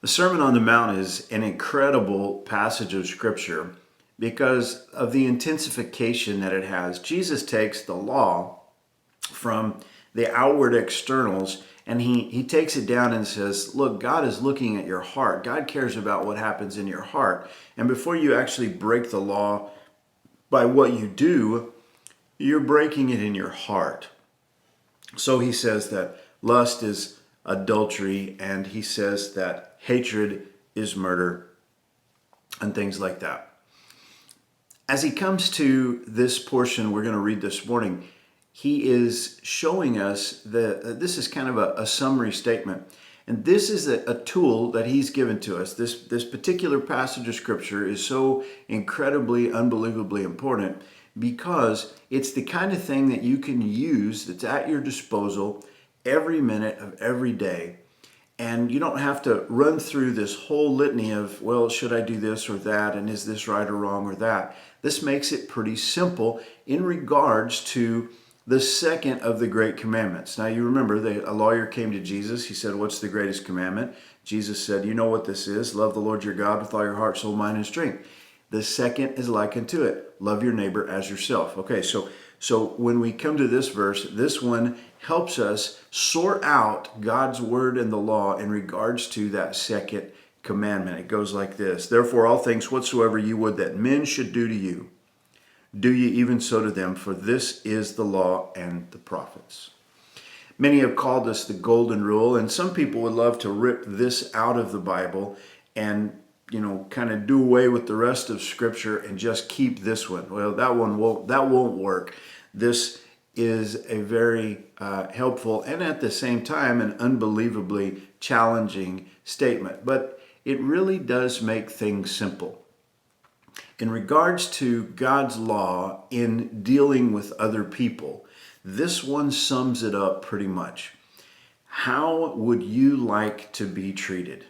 The Sermon on the Mount is an incredible passage of Scripture because of the intensification that it has. Jesus takes the law from the outward externals and he takes it down and says, look, God is looking at your heart. God cares about what happens in your heart. And before you actually break the law by what you do, you're breaking it in your heart. So he says that lust is adultery, and he says that hatred is murder, and things like that. As he comes to this portion we're going to read this morning, he is showing us that this is kind of a summary statement. And this is a tool that he's given to us. This particular passage of Scripture is so incredibly, unbelievably important because it's the kind of thing that you can use that's at your disposal every minute of every day. And you don't have to run through this whole litany of, well, should I do this or that? And is this right or wrong or that? This makes it pretty simple in regards to the second of the great commandments. Now you remember a lawyer came to Jesus. He said, what's the greatest commandment? Jesus said, you know what this is. Love the Lord your God with all your heart, soul, mind, and strength. The second is like unto it. Love your neighbor as yourself. Okay, so when we come to this verse, this one helps us sort out God's word and the law in regards to that second commandment. It goes like this. Therefore, all things whatsoever you would that men should do to you, do ye even so to them, for this is the law and the prophets. Many have called this the golden rule, and some people would love to rip this out of the Bible and kind of do away with the rest of Scripture and just keep this one. Well, that won't work. This is a very helpful and at the same time an unbelievably challenging statement. But it really does make things simple. In regards to God's law in dealing with other people, this one sums it up pretty much. How would you like to be treated?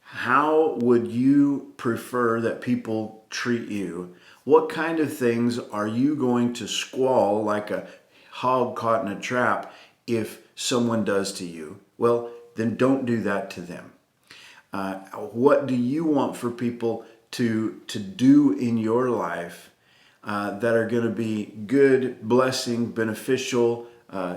How would you prefer that people treat you? What kind of things are you going to squall like a hog caught in a trap if someone does to you? Well, then don't do that to them. What do you want for people to do in your life that are going to be good, blessing, beneficial,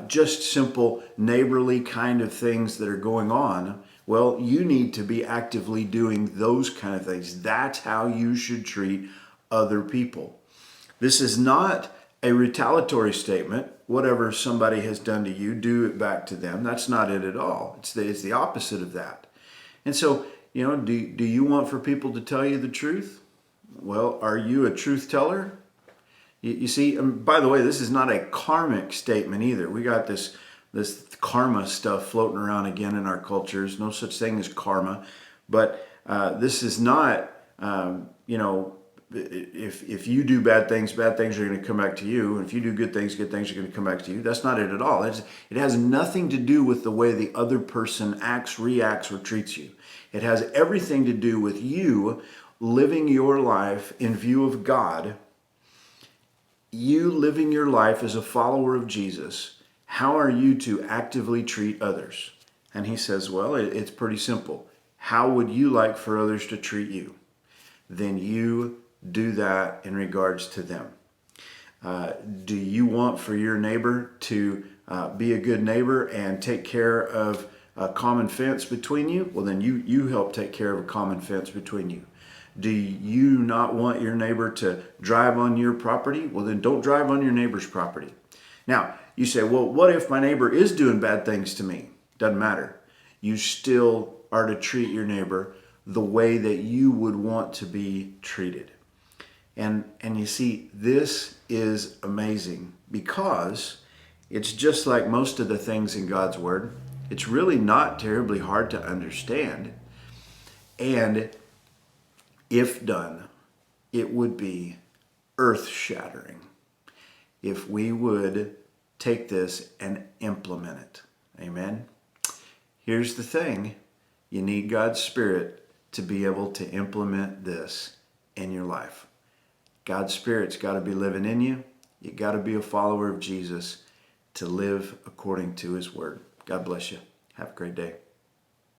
just simple neighborly kind of things that are going on? Well, you need to be actively doing those kind of things. That's how you should treat other people. This is not a retaliatory statement. Whatever somebody has done to you, do it back to them. That's not it at all. It's the opposite of that. And so, do you want for people to tell you the truth? Well, are you a truth teller? You see, by the way, this is not a karmic statement either. We got this karma stuff floating around again in our cultures. No such thing as karma. But this is not, if you do bad things are going to come back to you. And if you do good things are going to come back to you. That's not it at all. It has nothing to do with the way the other person acts, reacts, or treats you. It has everything to do with you living your life in view of God, you living your life as a follower of Jesus. How are you to actively treat others? And he says, well, it's pretty simple. How would you like for others to treat you? Then you do that in regards to them. Do you want for your neighbor to be a good neighbor and take care of a common fence between you? Well, then you help take care of a common fence between you. Do you not want your neighbor to drive on your property? Well, then don't drive on your neighbor's property. Now, you say, well, what if my neighbor is doing bad things to me? Doesn't matter. You still are to treat your neighbor the way that you would want to be treated. And you see, this is amazing because it's just like most of the things in God's Word. It's really not terribly hard to understand. And if done, it would be earth-shattering if we would take this and implement it. Amen? Here's the thing. You need God's Spirit to be able to implement this in your life. God's Spirit's got to be living in you. You got to be a follower of Jesus to live according to His Word. God bless you. Have a great day.